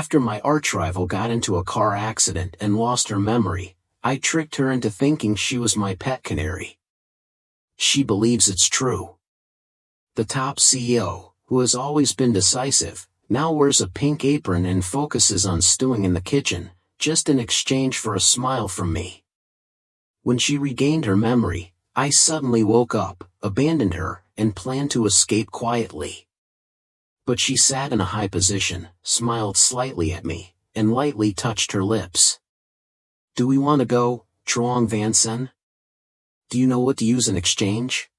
After my archrival got into a car accident and lost her memory, I tricked her into thinking she was my pet canary. She believes it's true. The top CEO, who has always been decisive, now wears a pink apron and focuses on stewing in the kitchen, just in exchange for a smile from me. When she regained her memory, I suddenly woke up, abandoned her, and planned to escape quietly. But she sat in a high position, smiled slightly at me, and lightly touched her lips. "Do we want to go, Trong Van Sen? Do you know what to use in exchange?"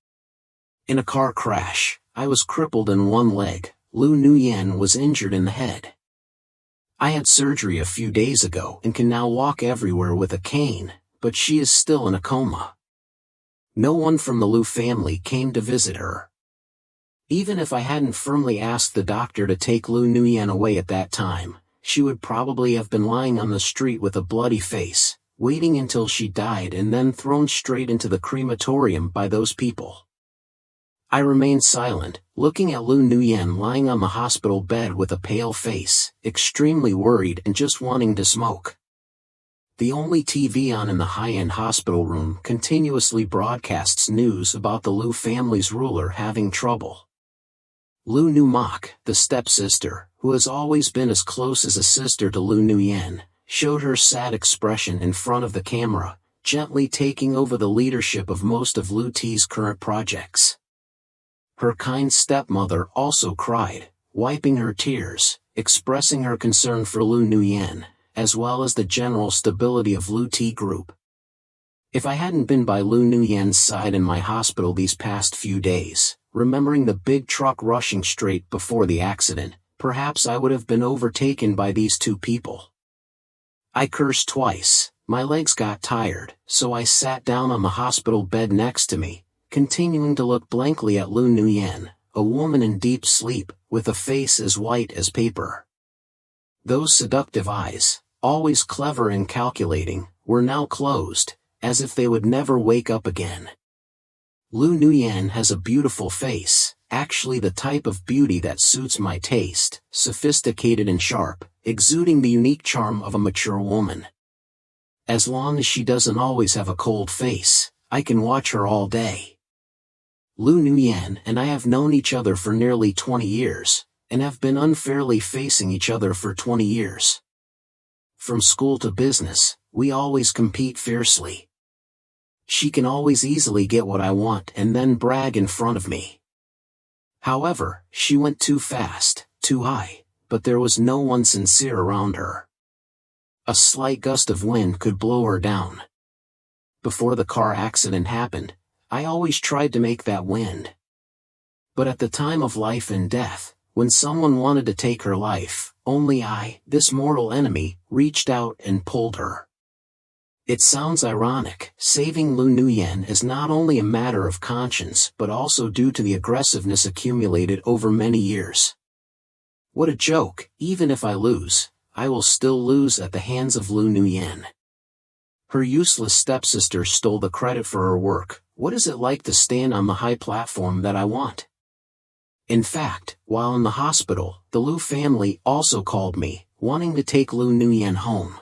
In a car crash, I was crippled in one leg. Lu Nguyen was injured in the head. I had surgery a few days ago and can now walk everywhere with a cane, but she is still in a coma. No one from the Lu family came to visit her. Even if I hadn't firmly asked the doctor to take Lu Nguyen away at that time, she would probably have been lying on the street with a bloody face, waiting until she died and then thrown straight into the crematorium by those people. I remained silent, looking at Lu Nguyen lying on the hospital bed with a pale face, extremely worried and just wanting to smoke. The only TV on in the high-end hospital room continuously broadcasts news about the Lu family's ruler having trouble. Lu Nu Mak, the stepsister, who has always been as close as a sister to Lu Nguyen, showed her sad expression in front of the camera, gently taking over the leadership of most of Lu T's current projects. Her kind stepmother also cried, wiping her tears, expressing her concern for Lu Nguyen, as well as the general stability of Lu T Group. If I hadn't been by Lu Nguyen's side in my hospital these past few days, remembering the big truck rushing straight before the accident, perhaps I would have been overtaken by these two people. I cursed twice, my legs got tired, so I sat down on the hospital bed next to me, continuing to look blankly at Lu Nguyen, a woman in deep sleep, with a face as white as paper. Those seductive eyes, always clever and calculating, were now closed, as if they would never wake up again. Lu Nguyen has a beautiful face, actually the type of beauty that suits my taste, sophisticated and sharp, exuding the unique charm of a mature woman. As long as she doesn't always have a cold face, I can watch her all day. Lu Nguyen and I have known each other for nearly 20 years, and have been unfairly facing each other for 20 years. From school to business, we always compete fiercely. She can always easily get what I want and then brag in front of me. However, she went too fast, too high, but there was no one sincere around her. A slight gust of wind could blow her down. Before the car accident happened, I always tried to make that wind. But at the time of life and death, when someone wanted to take her life, only I, this mortal enemy, reached out and pulled her. It sounds ironic, saving Lu Nguyen is not only a matter of conscience but also due to the aggressiveness accumulated over many years. What a joke, even if I lose, I will still lose at the hands of Lu Nguyen. Her useless stepsister stole the credit for her work. What is it like to stand on the high platform that I want? In fact, while in the hospital, the Lu family also called me, wanting to take Lu Nguyen home.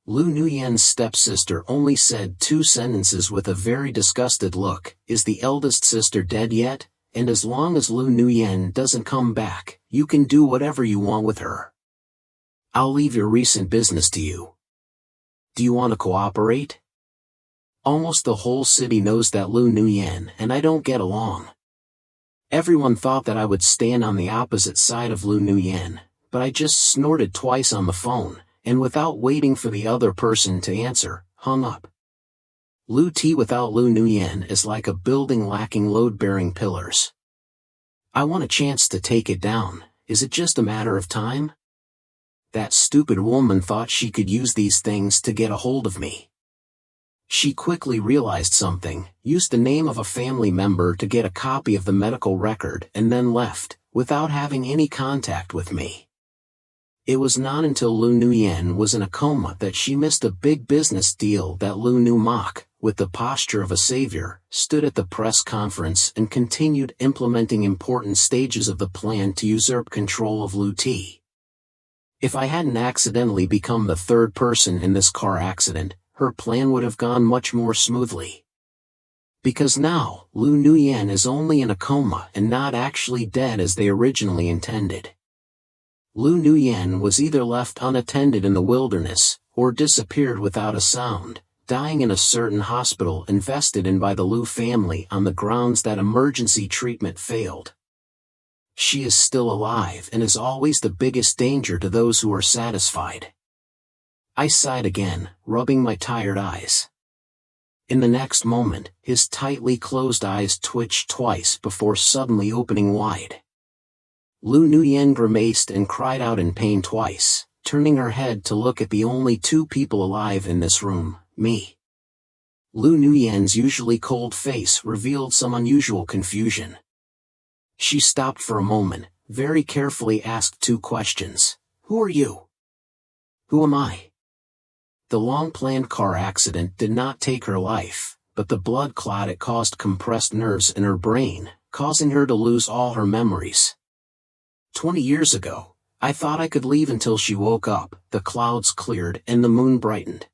Lu Nguyen's stepsister only said 2 sentences with a very disgusted look: "Is the eldest sister dead yet? And as long as Lu Nguyen doesn't come back, you can do whatever you want with her. I'll leave your recent business to you. Do you want to cooperate?" Almost the whole city knows that Lu Nguyen and I don't get along. Everyone thought that I would stand on the opposite side of Lu Nguyen, but I just snorted twice on the phone, and without waiting for the other person to answer, hung up. Lu T without Lu Nguyen is like a building lacking load-bearing pillars. I want a chance to take it down. Is it just a matter of time? That stupid woman thought she could use these things to get a hold of me. She quickly realized something, used the name of a family member to get a copy of the medical record and then left, without having any contact with me. It was not until Lu Nguyen was in a coma that she missed a big business deal that Lu Nu Mak, with the posture of a savior, stood at the press conference and continued implementing important stages of the plan to usurp control of Lu T. If I hadn't accidentally become the third person in this car accident, her plan would have gone much more smoothly. Because now, Lu Nuyen is only in a coma and not actually dead as they originally intended. Lu Nuyen was either left unattended in the wilderness, or disappeared without a sound, dying in a certain hospital invested in by the Lu family on the grounds that emergency treatment failed. She is still alive and is always the biggest danger to those who are satisfied. I sighed again, rubbing my tired eyes. In the next moment, his tightly closed eyes twitched twice before suddenly opening wide. Lu Nuyen grimaced and cried out in pain twice, turning her head to look at the only two people alive in this room, me. Lu Nuyen's usually cold face revealed some unusual confusion. She stopped for a moment, very carefully asked two questions. Who are you? Who am I? The long-planned car accident did not take her life, but the blood clot it caused compressed nerves in her brain, causing her to lose all her memories. 20 years ago, I thought I could leave until she woke up, the clouds cleared and the moon brightened.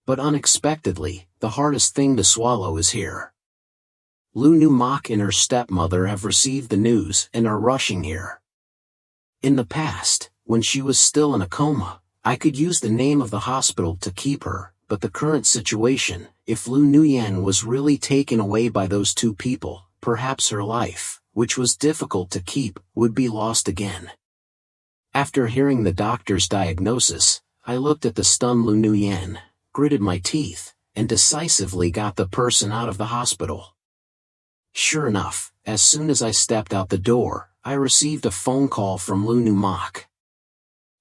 But unexpectedly, the hardest thing to swallow is here. Lu Nu Mak and her stepmother have received the news and are rushing here. In the past, when she was still in a coma, I could use the name of the hospital to keep her, but the current situation, if Lu Nuyen was really taken away by those two people, perhaps her life, which was difficult to keep, would be lost again. After hearing the doctor's diagnosis, I looked at the stunned Lu Nuyen, gritted my teeth, and decisively got the person out of the hospital. Sure enough, as soon as I stepped out the door, I received a phone call from Lu Nu Mak.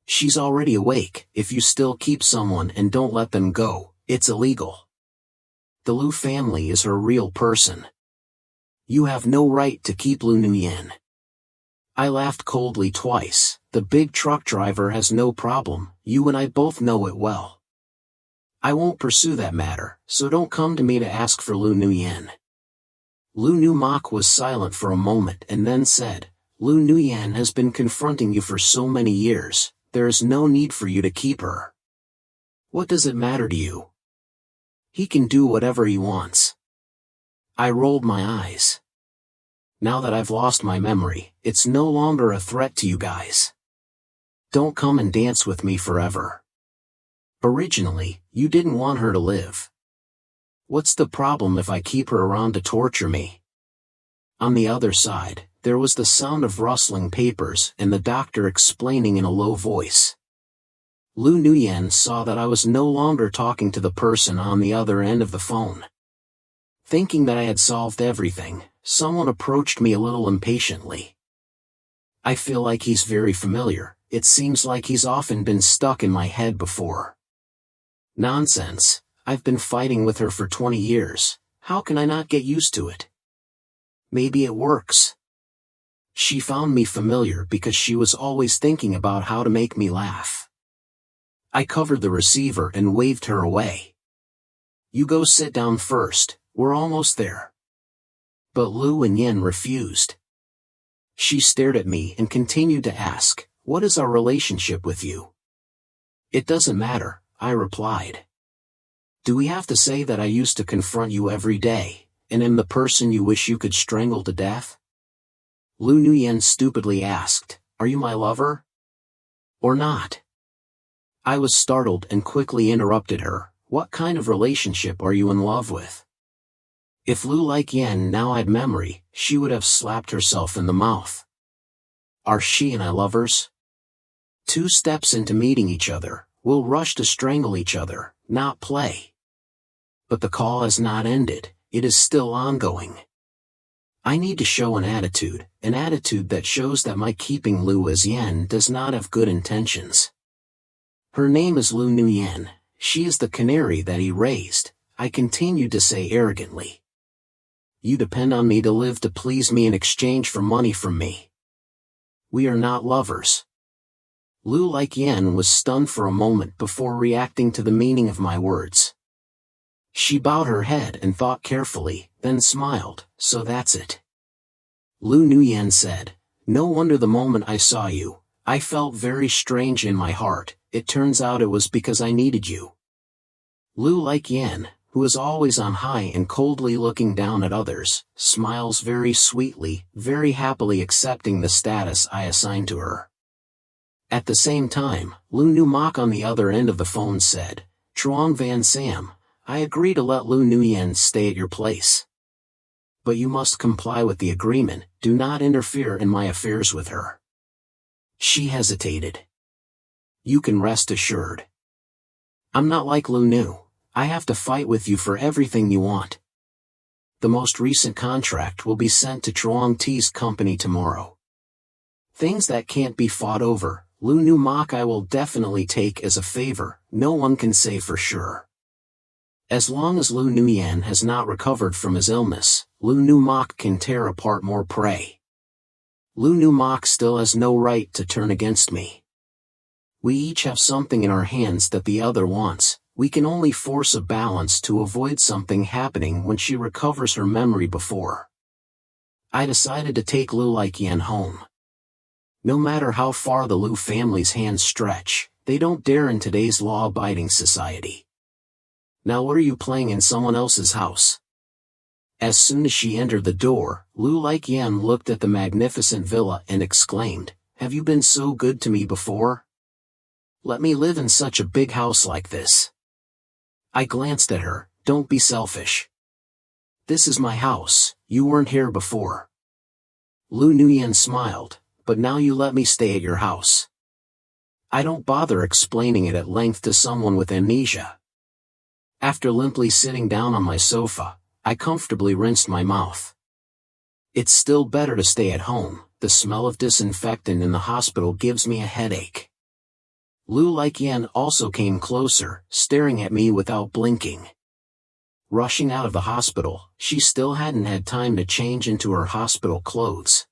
She's already awake. If you still keep someone and don't let them go, it's illegal. The Lu family is her real person. You have no right to keep Lu Nuyen. I laughed coldly twice. The big truck driver has no problem, you and I both know it well. I won't pursue that matter, so don't come to me to ask for Lu Nuyen. Lu Nu Mak was silent for a moment and then said, Lu Nuyen has been confronting you for so many years. There is no need for you to keep her. What does it matter to you? He can do whatever he wants. I rolled my eyes. Now that I've lost my memory, it's no longer a threat to you guys. Don't come and dance with me forever. Originally, you didn't want her to live. What's the problem if I keep her around to torture me? On the other side, there was the sound of rustling papers and the doctor explaining in a low voice. Lu Nuyen saw that I was no longer talking to the person on the other end of the phone. Thinking that I had solved everything, someone approached me a little impatiently. I feel like he's very familiar. It seems like he's often been stuck in my head before. Nonsense. I've been fighting with her for 20 years. How can I not get used to it? Maybe it works. She found me familiar because she was always thinking about how to make me laugh. I covered the receiver and waved her away. You go sit down first, we're almost there. But Lu Yen refused. She stared at me and continued to ask, what is our relationship with you? It doesn't matter, I replied. Do we have to say that I used to confront you every day, and am the person you wish you could strangle to death? Lu Nuyen stupidly asked, are you my lover? Or not? I was startled and quickly interrupted her, what kind of relationship are you in love with? If Lu Yen now had memory, she would have slapped herself in the mouth. Are she and I lovers? 2 steps into meeting each other, we'll rush to strangle each other, not play. But the call has not ended, it is still ongoing. I need to show an attitude that shows that my keeping Lu Yen does not have good intentions. Her name is Lu Nuyen, she is the canary that he raised, I continued to say arrogantly. You depend on me to live to please me in exchange for money from me. We are not lovers. Lu Yen was stunned for a moment before reacting to the meaning of my words. She bowed her head and thought carefully, then smiled, so that's it. Lu Nuyen said, no wonder the moment I saw you, I felt very strange in my heart. It turns out it was because I needed you. Lu Like Yan, who is always on high and coldly looking down at others, smiles very sweetly, very happily accepting the status I assigned to her. At the same time, Lu Nu Mak on the other end of the phone said, Truong Van Sam, I agree to let Lu Nguyen stay at your place. But you must comply with the agreement, do not interfere in my affairs with her. She hesitated. You can rest assured. I'm not like Lu Nu. I have to fight with you for everything you want. The most recent contract will be sent to Truong T's company tomorrow. Things that can't be fought over, Lu Nu Mak I will definitely take as a favor, no one can say for sure. As long as Lu Nguyen has not recovered from his illness, Lu Nu Mak can tear apart more prey. Lu Nu Mak still has no right to turn against me. We each have something in our hands that the other wants. We can only force a balance to avoid something happening when she recovers her memory before. I decided to take Lu Like Yan home. No matter how far the Lu family's hands stretch, they don't dare in today's law-abiding society. Now what are you playing in someone else's house? As soon as she entered the door, Lu Like Yan looked at the magnificent villa and exclaimed, Have you been so good to me before? Let me live in such a big house like this. I glanced at her, Don't be selfish. This is my house, you weren't here before. Lu Nguyen smiled, But now you let me stay at your house. I don't bother explaining it at length to someone with amnesia. After limply sitting down on my sofa, I comfortably rinsed my mouth. It's still better to stay at home, the smell of disinfectant in the hospital gives me a headache. Lu Like Yan also came closer, staring at me without blinking. Rushing out of the hospital, she still hadn't had time to change into her hospital clothes.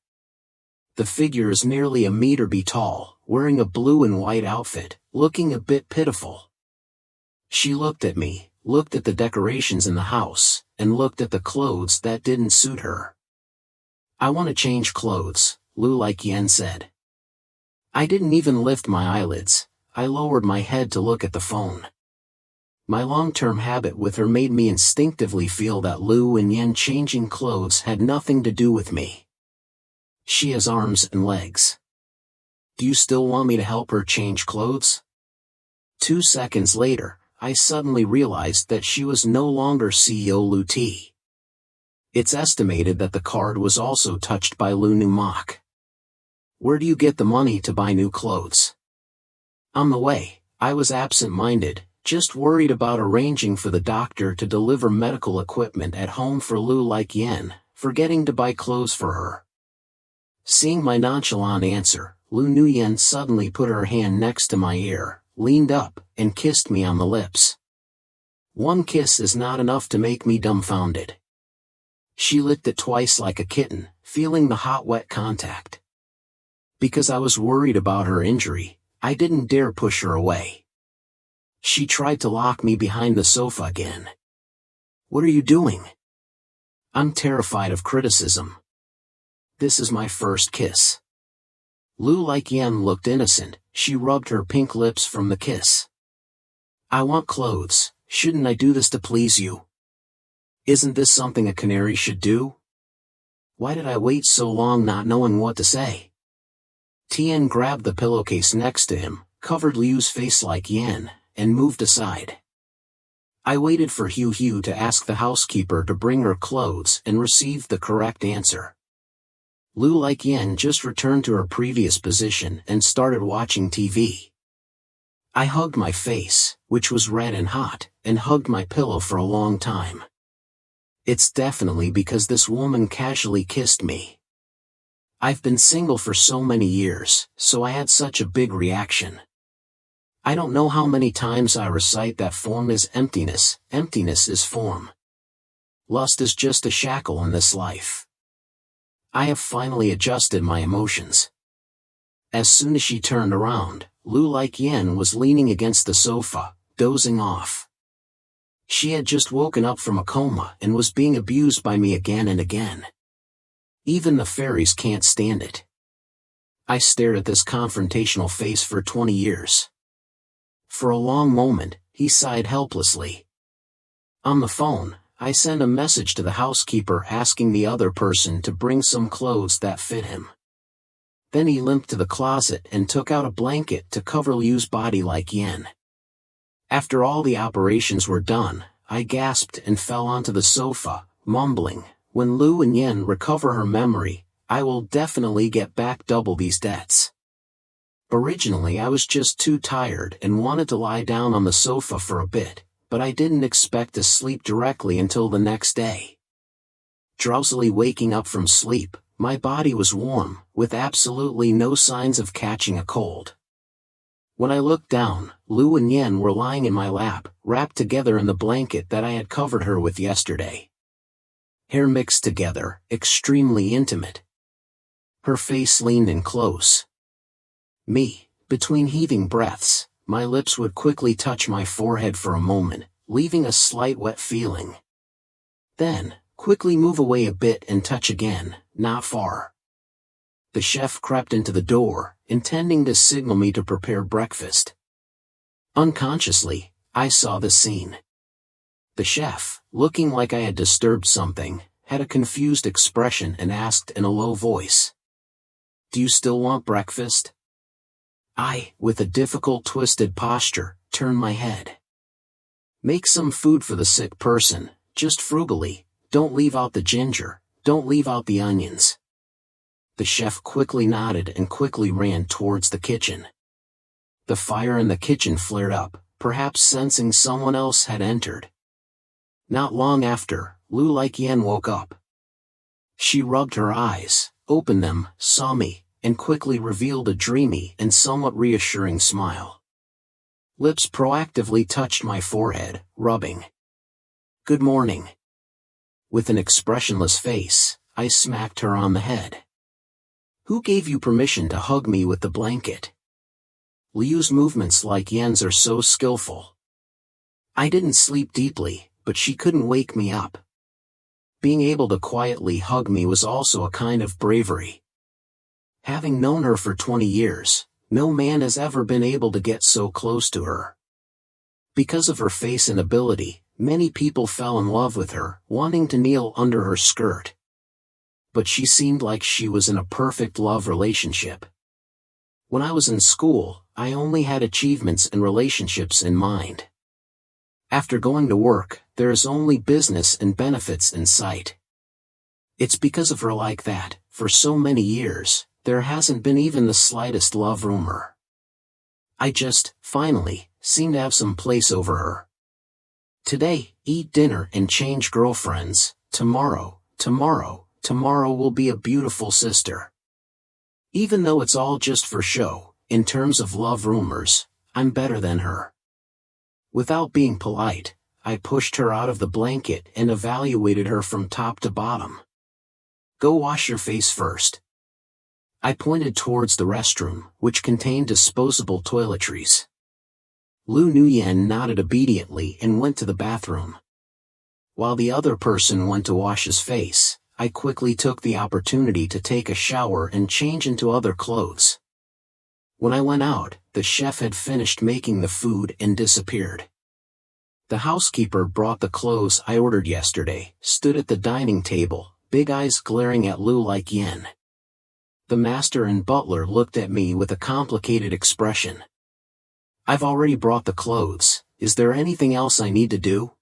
The figure is nearly a meter tall, wearing a blue and white outfit, looking a bit pitiful. She looked at me, looked at the decorations in the house, and looked at the clothes that didn't suit her. I want to change clothes, Lu Like Yan said. I didn't even lift my eyelids, I lowered my head to look at the phone. My long-term habit with her made me instinctively feel that Lu and Yan changing clothes had nothing to do with me. She has arms and legs. Do you still want me to help her change clothes? 2 seconds later, I suddenly realized that she was no longer CEO Lu T. It's estimated that the card was also touched by Lu Nu Mak. Where do you get the money to buy new clothes? On the way, I was absent-minded, just worried about arranging for the doctor to deliver medical equipment at home for Lu Like Yan, forgetting to buy clothes for her. Seeing my nonchalant answer, Lu Nguyen suddenly put her hand next to my ear, leaned up, and kissed me on the lips. One kiss is not enough to make me dumbfounded. She licked it twice like a kitten, feeling the hot wet contact. Because I was worried about her injury, I didn't dare push her away. She tried to lock me behind the sofa again. What are you doing? I'm terrified of criticism. This is my first kiss. Lu Like Yan looked innocent, she rubbed her pink lips from the kiss. I want clothes, shouldn't I do this to please you? Isn't this something a canary should do? Why did I wait so long not knowing what to say? Tien grabbed the pillowcase next to him, covered Liu's face like Yan, and moved aside. I waited for Hu to ask the housekeeper to bring her clothes and received the correct answer. Lu Like Yan just returned to her previous position and started watching TV. I hugged my face, which was red and hot, and hugged my pillow for a long time. It's definitely because this woman casually kissed me. I've been single for so many years, so I had such a big reaction. I don't know how many times I recite that form is emptiness, emptiness is form. Lust is just a shackle in this life. I have finally adjusted my emotions. As soon as she turned around, Lu Like Yan was leaning against the sofa, dozing off. She had just woken up from a coma and was being abused by me again and again. Even the fairies can't stand it. I stared at this confrontational face for 20 years. For a long moment, he sighed helplessly. On the phone, I sent a message to the housekeeper asking the other person to bring some clothes that fit him. Then he limped to the closet and took out a blanket to cover Liu's body like yen. After all the operations were done, I gasped and fell onto the sofa, mumbling, "When Liu and Yen recover her memory, I will definitely get back double these debts." Originally I was just too tired and wanted to lie down on the sofa for a bit, but I didn't expect to sleep directly until the next day. Drowsily waking up from sleep, my body was warm, with absolutely no signs of catching a cold. When I looked down, Liu and Yen were lying in my lap, wrapped together in the blanket that I had covered her with yesterday. Hair mixed together, extremely intimate. Her face leaned in close. Me, between heaving breaths, my lips would quickly touch my forehead for a moment, leaving a slight wet feeling. Then, quickly move away a bit and touch again, not far. The chef crept into the door, intending to signal me to prepare breakfast. Unconsciously, I saw the scene. The chef, looking like I had disturbed something, had a confused expression and asked in a low voice, "Do you still want breakfast?" I, with a difficult twisted posture, turned my head. "Make some food for the sick person, just frugally, don't leave out the ginger, don't leave out the onions." The chef quickly nodded and quickly ran towards the kitchen. The fire in the kitchen flared up, perhaps sensing someone else had entered. Not long after, Liu like Yen woke up. She rubbed her eyes, opened them, saw me, and quickly revealed a dreamy and somewhat reassuring smile. Lips proactively touched my forehead, rubbing. "Good morning." With an expressionless face, I smacked her on the head. "Who gave you permission to hug me with the blanket?" Liu's movements like Yen's are so skillful. I didn't sleep deeply, but she couldn't wake me up. Being able to quietly hug me was also a kind of bravery. Having known her for 20 years, no man has ever been able to get so close to her. Because of her face and ability, many people fell in love with her, wanting to kneel under her skirt. But she seemed like she was in a perfect love relationship. When I was in school, I only had achievements and relationships in mind. After going to work, there is only business and benefits in sight. It's because of her like that, for so many years, there hasn't been even the slightest love rumor. I just, finally, seem to have some place over her. Today, eat dinner and change girlfriends. Tomorrow will be a beautiful sister. Even though it's all just for show, in terms of love rumors, I'm better than her. Without being polite, I pushed her out of the blanket and evaluated her from top to bottom. "Go wash your face first." I pointed towards the restroom, which contained disposable toiletries. Liu Nuyen nodded obediently and went to the bathroom. While the other person went to wash his face, I quickly took the opportunity to take a shower and change into other clothes. When I went out, the chef had finished making the food and disappeared. The housekeeper brought the clothes I ordered yesterday, stood at the dining table, big eyes glaring at Liu like Yen. The master and butler looked at me with a complicated expression. "I've already brought the clothes, is there anything else I need to do?"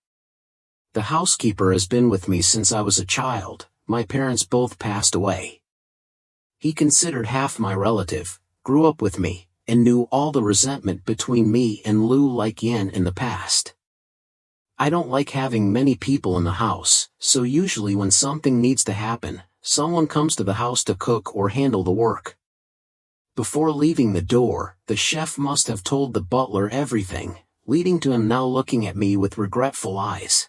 The housekeeper has been with me since I was a child, my parents both passed away. He considered half my relative, grew up with me, and knew all the resentment between me and Liu like Yen in the past. I don't like having many people in the house, so usually when something needs to happen, someone comes to the house to cook or handle the work. Before leaving the door, the chef must have told the butler everything, leading to him now looking at me with regretful eyes.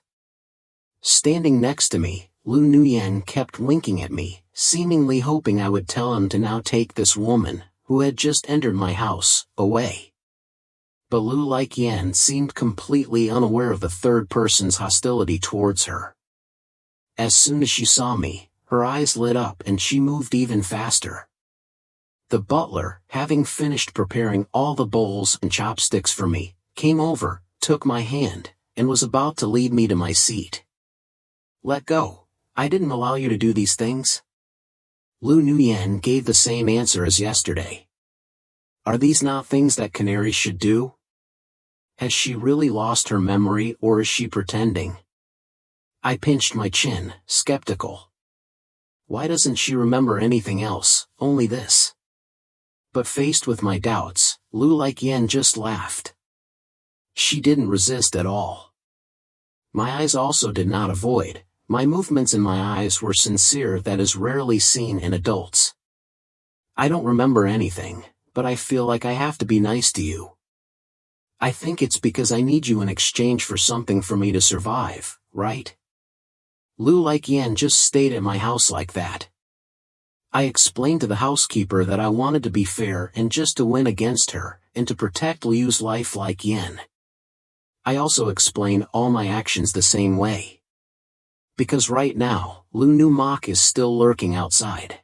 Standing next to me, Liu Nuyen kept winking at me, seemingly hoping I would tell him to now take this woman, who had just entered my house, away. But Liu like Yen seemed completely unaware of the third person's hostility towards her. As soon as she saw me, her eyes lit up and she moved even faster. The butler, having finished preparing all the bowls and chopsticks for me, came over, took my hand, and was about to lead me to my seat. "Let go. I didn't allow you to do these things." Lu Nuyen gave the same answer as yesterday. Are these not things that canaries should do? Has she really lost her memory, or is she pretending? I pinched my chin, skeptical. Why doesn't she remember anything else, only this? But faced with my doubts, Lu Laikyan just laughed. She didn't resist at all. My eyes also did not avoid. My movements in my eyes were sincere, that is rarely seen in adults. I don't remember anything, but I feel like I have to be nice to you. I think it's because I need you in exchange for something for me to survive, right? Lu Laikyan just stayed at my house like that. I explained to the housekeeper that I wanted to be fair and just to win against her, and to protect Liu's life like Yen. I also explained all my actions the same way. Because right now, Lu Nu Mok is still lurking outside.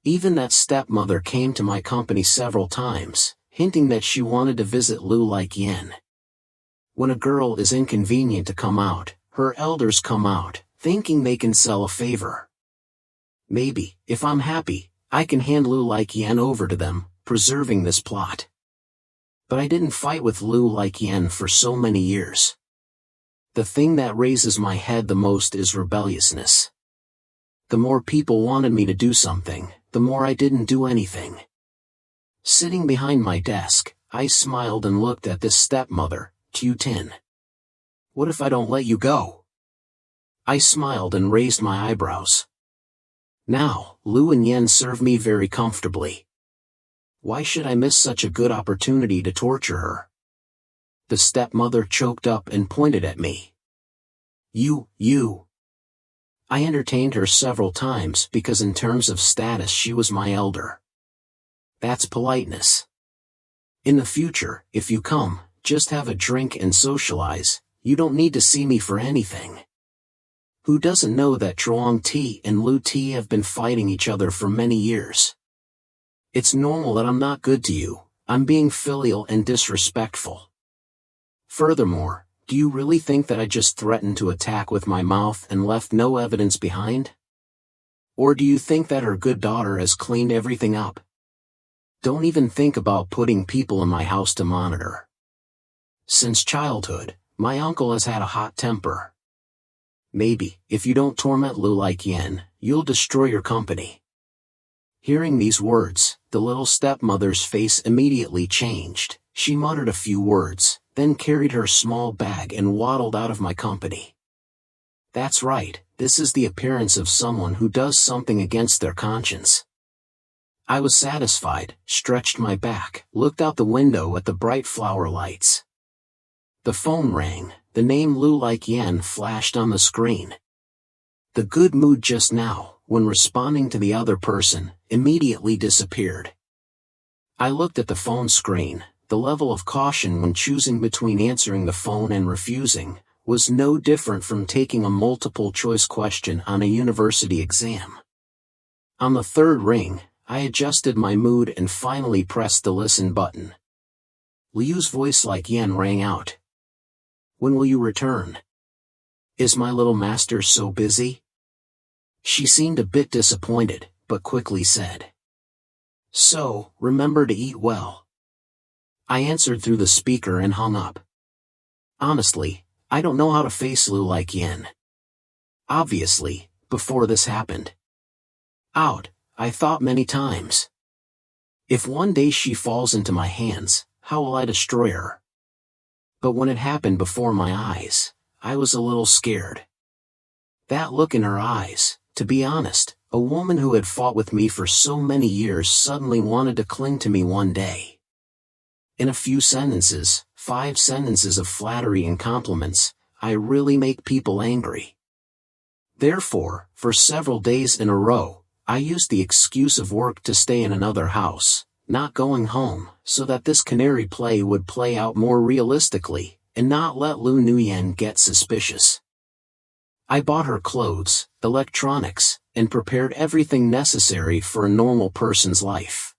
Even that stepmother came to my company several times, hinting that she wanted to visit Lu Laikyan. When a girl is inconvenient to come out, her elders come out, thinking they can sell a favor. Maybe, if I'm happy, I can hand Lu Laikyan over to them, preserving this plot. But I didn't fight with Lu Laikyan for so many years. The thing that raises my head the most is rebelliousness. The more people wanted me to do something, the more I didn't do anything. Sitting behind my desk, I smiled and looked at this stepmother, Tu Tin. What if I don't let you go? I smiled and raised my eyebrows. Now, Lu and Yen serve me very comfortably. Why should I miss such a good opportunity to torture her? The stepmother choked up and pointed at me. You. I entertained her several times because in terms of status she was my elder. That's politeness. In the future, if you come, just have a drink and socialize, you don't need to see me for anything. Who doesn't know that Truong Ti and Lu Ti have been fighting each other for many years? It's normal that I'm not good to you, I'm being filial and disrespectful. Furthermore, do you really think that I just threatened to attack with my mouth and left no evidence behind? Or do you think that her good daughter has cleaned everything up? Don't even think about putting people in my house to monitor. Since childhood, my uncle has had a hot temper. Maybe, if you don't torment Lu Laikyan, you'll destroy your company. Hearing these words, the little stepmother's face immediately changed. She muttered a few words, then carried her small bag and waddled out of my company. That's right, this is the appearance of someone who does something against their conscience. I was satisfied, stretched my back, looked out the window at the bright flower lights. The phone rang, the name Lu Laikyan flashed on the screen. The good mood just now, when responding to the other person, immediately disappeared. I looked at the phone screen. The level of caution when choosing between answering the phone and refusing was no different from taking a multiple-choice question on a university exam. On the third ring, I adjusted my mood and finally pressed the listen button. Liu's voice like Yen rang out. When will you return? Is my little master so busy? She seemed a bit disappointed, but quickly said. So, remember to eat well. I answered through the speaker and hung up. Honestly, I don't know how to face Lu Laikyan. Obviously, before this happened. I thought many times. If one day she falls into my hands, how will I destroy her? But when it happened before my eyes, I was a little scared. That look in her eyes, to be honest, a woman who had fought with me for so many years suddenly wanted to cling to me one day. In a few sentences, 5 sentences of flattery and compliments, I really make people angry. Therefore, for several days in a row, I used the excuse of work to stay in another house, not going home, so that this canary play would play out more realistically, and not let Lu Nuyen get suspicious. I bought her clothes, electronics, and prepared everything necessary for a normal person's life.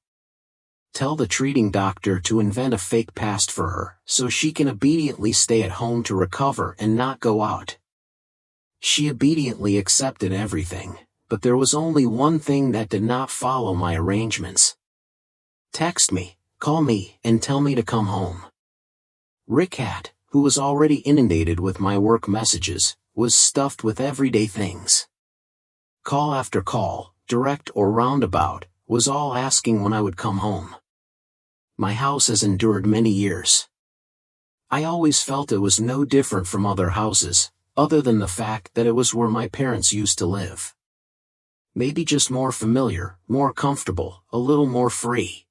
Tell the treating doctor to invent a fake past for her, so she can obediently stay at home to recover and not go out. She obediently accepted everything, but there was only one thing that did not follow my arrangements. Text me, call me, and tell me to come home. Rick Hat, who was already inundated with my work messages, was stuffed with everyday things. Call after call, direct or roundabout, was all asking when I would come home. My house has endured many years. I always felt it was no different from other houses, other than the fact that it was where my parents used to live. Maybe just more familiar, more comfortable, a little more free.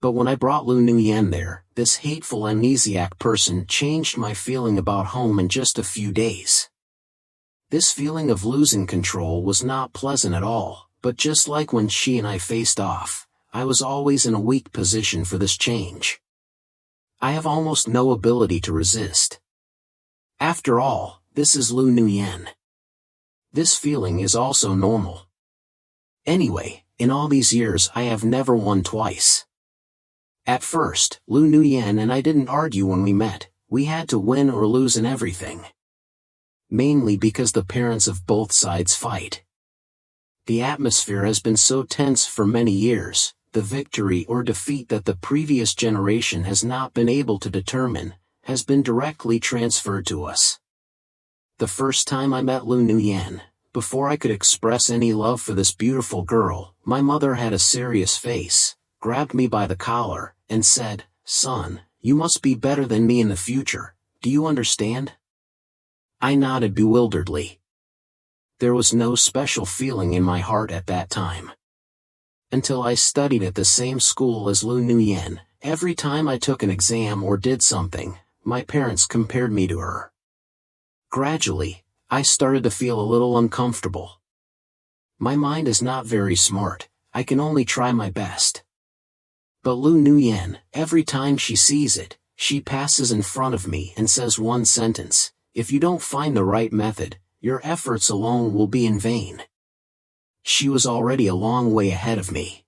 But when I brought Lu Nguyen there, this hateful amnesiac person changed my feeling about home in just a few days. This feeling of losing control was not pleasant at all, but just like when she and I faced off, I was always in a weak position for this change. I have almost no ability to resist. After all, this is Lu Nguyen. This feeling is also normal. Anyway, in all these years I have never won twice. At first, Lu Nguyen and I didn't argue when we met. We had to win or lose in everything. Mainly because the parents of both sides fight. The atmosphere has been so tense for many years, the victory or defeat that the previous generation has not been able to determine, has been directly transferred to us. The first time I met Lu Nguyen, before I could express any love for this beautiful girl, my mother had a serious face, grabbed me by the collar, and said, "Son, you must be better than me in the future, do you understand?" I nodded bewilderedly. There was no special feeling in my heart at that time. Until I studied at the same school as Lu Nguyen, every time I took an exam or did something, my parents compared me to her. Gradually, I started to feel a little uncomfortable. My mind is not very smart, I can only try my best. But Lu Nguyen, every time she sees it, she passes in front of me and says one sentence: "If you don't find the right method, your efforts alone will be in vain." She was already a long way ahead of me.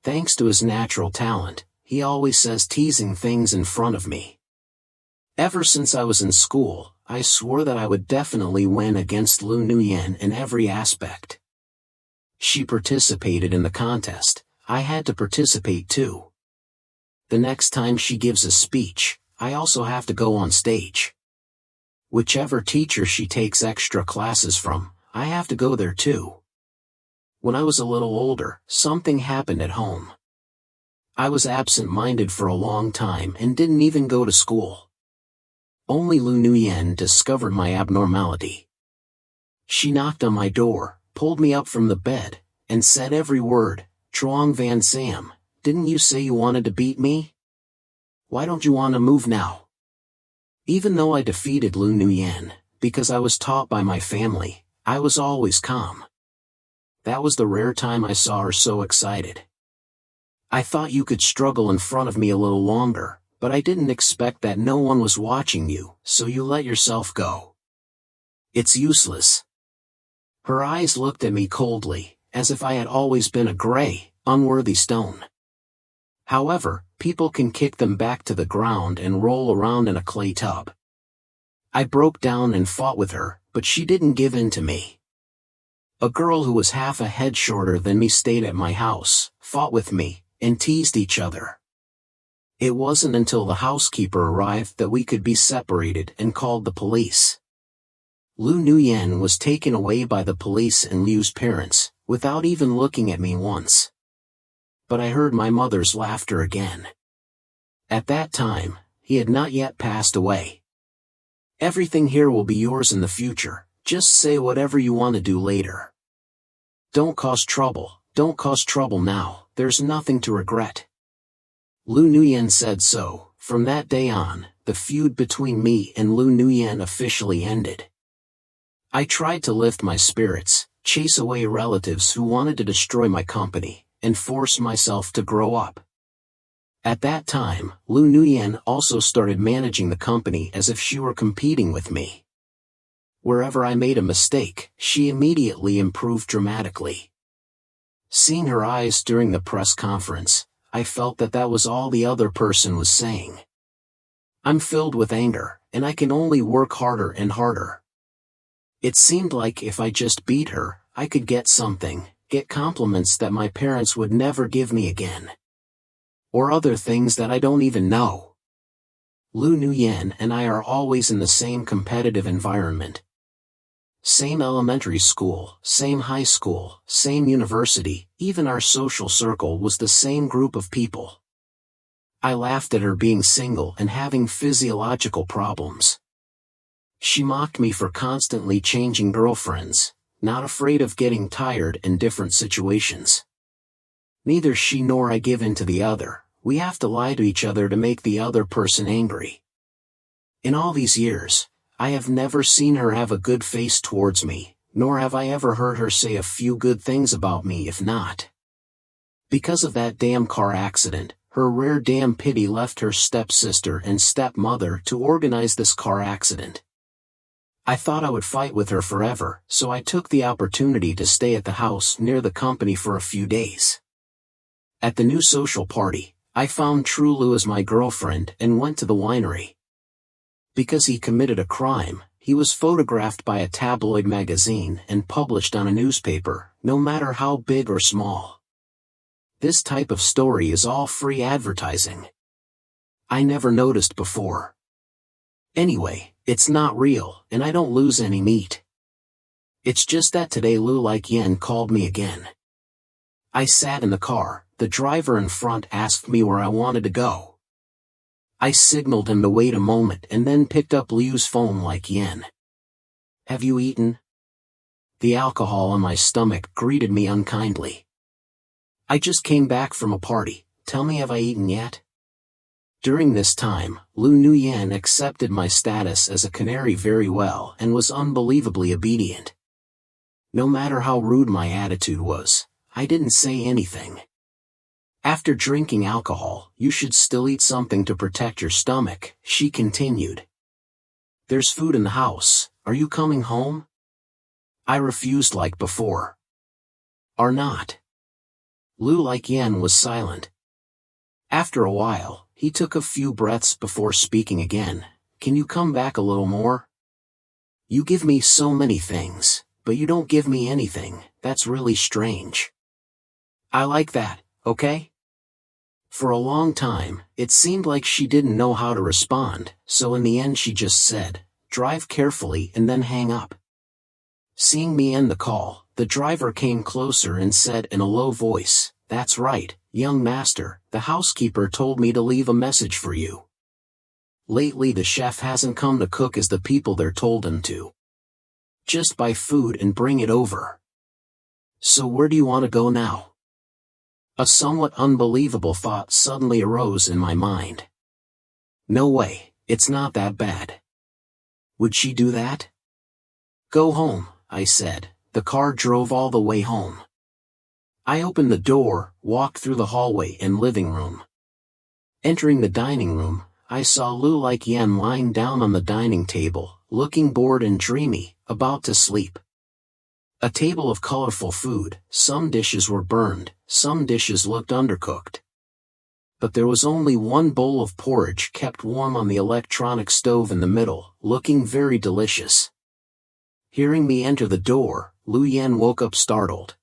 Thanks to his natural talent, he always says teasing things in front of me. Ever since I was in school, I swore that I would definitely win against Lu Nguyen in every aspect. She participated in the contest, I had to participate too. The next time she gives a speech, I also have to go on stage. Whichever teacher she takes extra classes from, I have to go there too. When I was a little older, something happened at home. I was absent-minded for a long time and didn't even go to school. Only Lu Nguyen discovered my abnormality. She knocked on my door, pulled me up from the bed, and said every word, "Trong Van Sam, didn't you say you wanted to beat me? Why don't you want to move now?" Even though I defeated Lu Nguyen, because I was taught by my family, I was always calm. That was the rare time I saw her so excited. I thought you could struggle in front of me a little longer, but I didn't expect that no one was watching you, so you let yourself go. It's useless. Her eyes looked at me coldly, as if I had always been a gray, unworthy stone. However, people can kick them back to the ground and roll around in a clay tub. I broke down and fought with her, but she didn't give in to me. A girl who was half a head shorter than me stayed at my house, fought with me, and teased each other. It wasn't until the housekeeper arrived that we could be separated and called the police. Lu Nguyen was taken away by the police and Liu's parents, without even looking at me once. But I heard my mother's laughter again. At that time, he had not yet passed away. "Everything here will be yours in the future, just say whatever you want to do later. Don't cause trouble now, there's nothing to regret." Lu Nguyen said so. From that day on, the feud between me and Lu Nguyen officially ended. I tried to lift my spirits, chase away relatives who wanted to destroy my company, and force myself to grow up. At that time, Lu Nguyen also started managing the company as if she were competing with me. Wherever I made a mistake, she immediately improved dramatically. Seeing her eyes during the press conference, I felt that that was all the other person was saying. I'm filled with anger, and I can only work harder and harder. It seemed like if I just beat her, I could get something, get compliments that my parents would never give me again. Or other things that I don't even know. Lu Nuyen and I are always in the same competitive environment. Same elementary school, same high school, same university, even our social circle was the same group of people. I laughed at her being single and having physiological problems. She mocked me for constantly changing girlfriends, not afraid of getting tired in different situations. Neither she nor I give in to the other. We have to lie to each other to make the other person angry. In all these years, I have never seen her have a good face towards me, nor have I ever heard her say a few good things about me if not. Because of that damn car accident, her rare damn pity left her stepsister and stepmother to organize this car accident. I thought I would fight with her forever, so I took the opportunity to stay at the house near the company for a few days. At the new social party, I found True Lu as my girlfriend and went to the winery. Because he committed a crime, he was photographed by a tabloid magazine and published on a newspaper, no matter how big or small. This type of story is all free advertising. I never noticed before. Anyway, it's not real, and I don't lose any meat. It's just that today Lu Yen called me again. I sat in the car. The driver in front asked me where I wanted to go. I signaled him to wait a moment and then picked up Liu's phone like Yen. Have you eaten? The alcohol in my stomach greeted me unkindly. I just came back from a party, tell me have I eaten yet? During this time, Lu Nuyen accepted my status as a canary very well and was unbelievably obedient. No matter how rude my attitude was, I didn't say anything. After drinking alcohol, you should still eat something to protect your stomach, she continued. There's food in the house, are you coming home? I refused like before. Or not. Lu Yen was silent. After a while, he took a few breaths before speaking again. Can you come back a little more? You give me so many things, but you don't give me anything, that's really strange. I like that, okay? For a long time, it seemed like she didn't know how to respond, so in the end she just said, drive carefully and then hang up. Seeing me end the call, the driver came closer and said in a low voice, that's right, young master, the housekeeper told me to leave a message for you. Lately the chef hasn't come to cook as the people there told him to. Just buy food and bring it over. So where do you want to go now? A somewhat unbelievable thought suddenly arose in my mind. No way, it's not that bad. Would she do that? Go home, I said. The car drove all the way home. I opened the door, walked through the hallway and living room. Entering the dining room, I saw Lu Yen lying down on the dining table, looking bored and dreamy, about to sleep. A table of colorful food, some dishes were burned, some dishes looked undercooked. But there was only one bowl of porridge kept warm on the electronic stove in the middle, looking very delicious. Hearing me enter the door, Lu Yen woke up startled.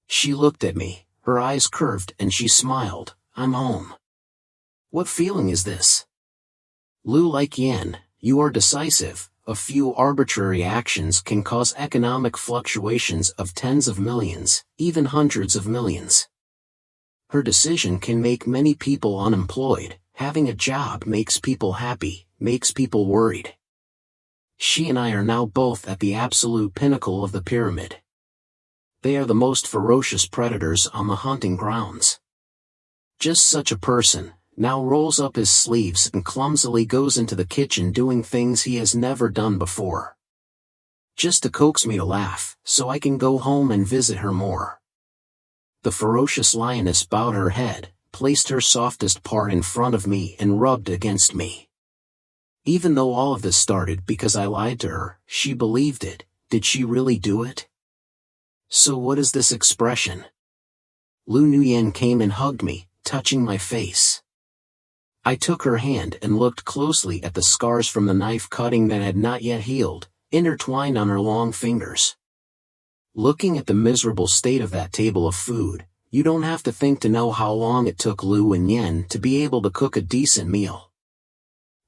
She looked at me, her eyes curved and she smiled, I'm home. What feeling is this? Lu Yen, you are decisive. A few arbitrary actions can cause economic fluctuations of tens of millions, even hundreds of millions. Her decision can make many people unemployed. Having a job makes people happy, makes people worried. She and I are now both at the absolute pinnacle of the pyramid. They are the most ferocious predators on the hunting grounds. Just such a person now rolls up his sleeves and clumsily goes into the kitchen doing things he has never done before. Just to coax me to laugh, so I can go home and visit her more. The ferocious lioness bowed her head, placed her softest part in front of me and rubbed against me. Even though all of this started because I lied to her, she believed it. Did she really do it? So what is this expression? Lu Nuyen came and hugged me, touching my face. I took her hand and looked closely at the scars from the knife cutting that had not yet healed, intertwined on her long fingers. Looking at the miserable state of that table of food, you don't have to think to know how long it took Lu and Yen to be able to cook a decent meal.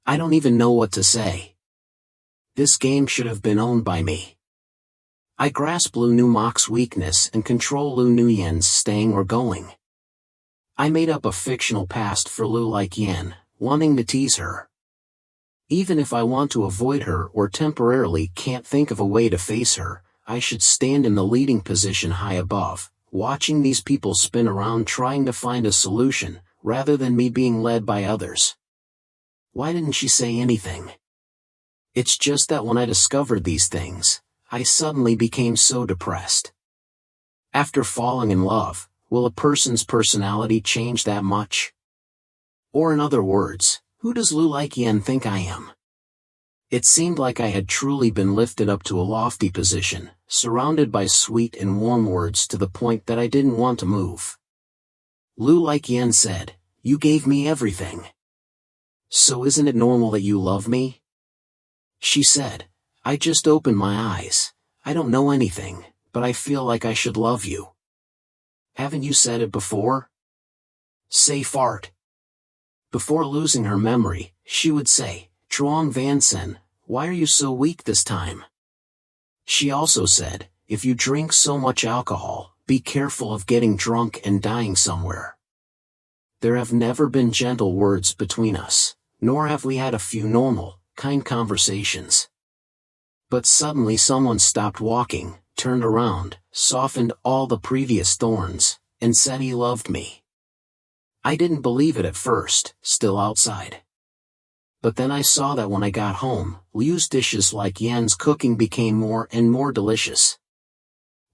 I don't even know what to say. This game should have been owned by me. I grasp Lu Numok's weakness and control Lu Nuyen's staying or going. I made up a fictional past for Lu like Yen, wanting to tease her. Even if I want to avoid her or temporarily can't think of a way to face her, I should stand in the leading position high above, watching these people spin around trying to find a solution, rather than me being led by others. Why didn't she say anything? It's just that when I discovered these things, I suddenly became so depressed. After falling in love, will a person's personality change that much? Or in other words, who does Lu like Yen think I am? It seemed like I had truly been lifted up to a lofty position, surrounded by sweet and warm words to the point that I didn't want to move. Lu like Yen said, "You gave me everything. So isn't it normal that you love me?" She said, "I just opened my eyes. I don't know anything, but I feel like I should love you. Haven't you said it before?" Say fart. Before losing her memory, she would say, "Truong Van Sen, why are you so weak this time?" She also said, "If you drink so much alcohol, be careful of getting drunk and dying somewhere." There have never been gentle words between us, nor have we had a few normal, kind conversations. But suddenly someone stopped walking, turned around, softened all the previous thorns, and said he loved me. I didn't believe it at first, still outside. But then I saw that when I got home, Liu's dishes like Yen's cooking became more and more delicious.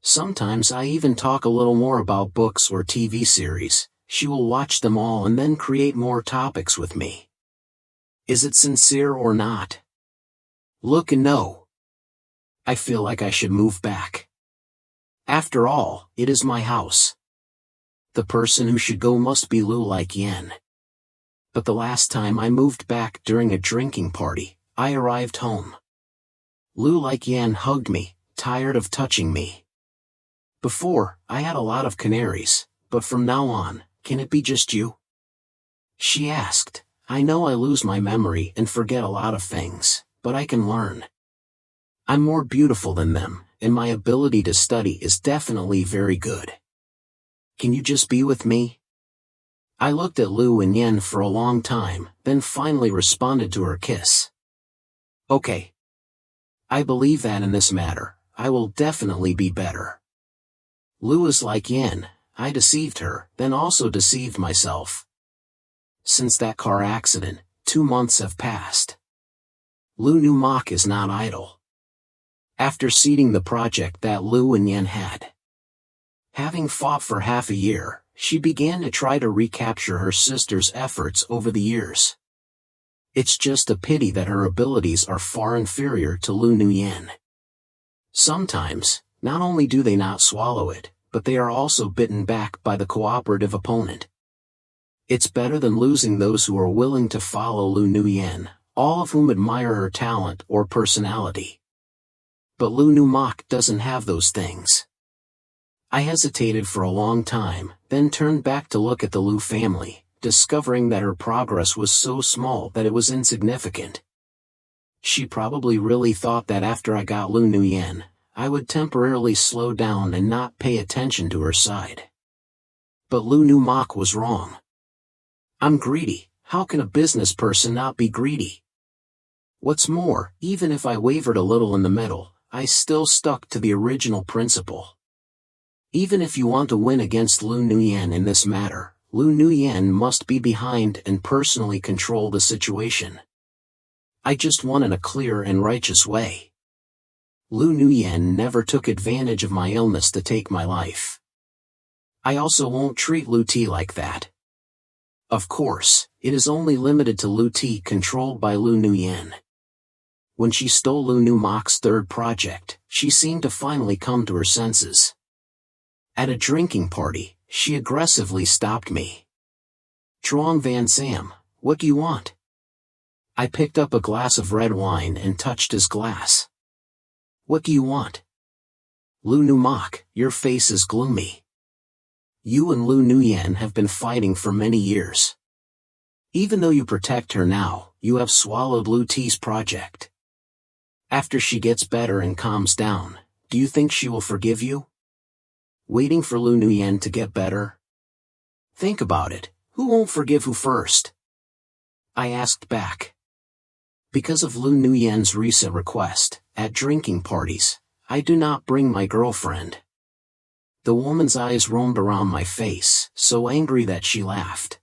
Sometimes I even talk a little more about books or TV series. She will watch them all and then create more topics with me. Is it sincere or not? Look and know. I feel like I should move back. After all, it is my house. The person who should go must be Lu like Yen. But the last time I moved back during a drinking party, I arrived home. Lu like Yen hugged me, tired of touching me. Before, I had a lot of canaries, but from now on, can it be just you? She asked. I know I lose my memory and forget a lot of things, but I can learn. I'm more beautiful than them, and my ability to study is definitely very good. Can you just be with me? I looked at Lu and Yen for a long time, then finally responded to her kiss. Okay. I believe that in this matter, I will definitely be better. Lu is like Yen, I deceived her, then also deceived myself. Since that car accident, 2 months have passed. Lu Numok is not idle. After ceding the project that Lu and Yen had, having fought for half a year, she began to try to recapture her sister's efforts over the years. It's just a pity that her abilities are far inferior to Lu Nuyen. Sometimes, not only do they not swallow it, but they are also bitten back by the cooperative opponent. It's better than losing those who are willing to follow Lu Nuyen, all of whom admire her talent or personality. But Lu Numok doesn't have those things. I hesitated for a long time, then turned back to look at the Lu family, discovering that her progress was so small that it was insignificant. She probably really thought that after I got Lu Nuyen, I would temporarily slow down and not pay attention to her side. But Lu Numok was wrong. I'm greedy. How can a business person not be greedy? What's more, even if I wavered a little in the middle, I still stuck to the original principle. Even if you want to win against Lu Nuyen in this matter, Lu Nuyen must be behind and personally control the situation. I just won in a clear and righteous way. Lu Nuyen never took advantage of my illness to take my life. I also won't treat Lu T like that. Of course, it is only limited to Lu T controlled by Lu Nuyen. When she stole Lu Numok's third project, she seemed to finally come to her senses. At a drinking party, she aggressively stopped me. Trong Van Sam, what do you want? I picked up a glass of red wine and touched his glass. What do you want? Lu Nu Mak, your face is gloomy. You and Lu Nuyen have been fighting for many years. Even though you protect her now, you have swallowed Lu Ti's project. After she gets better and calms down, do you think she will forgive you? Waiting for Lu Nuyen to get better? Think about it, who won't forgive who first? I asked back. Because of Lu Nuyen's recent request, at drinking parties, I do not bring my girlfriend. The woman's eyes roamed around my face, so angry that she laughed.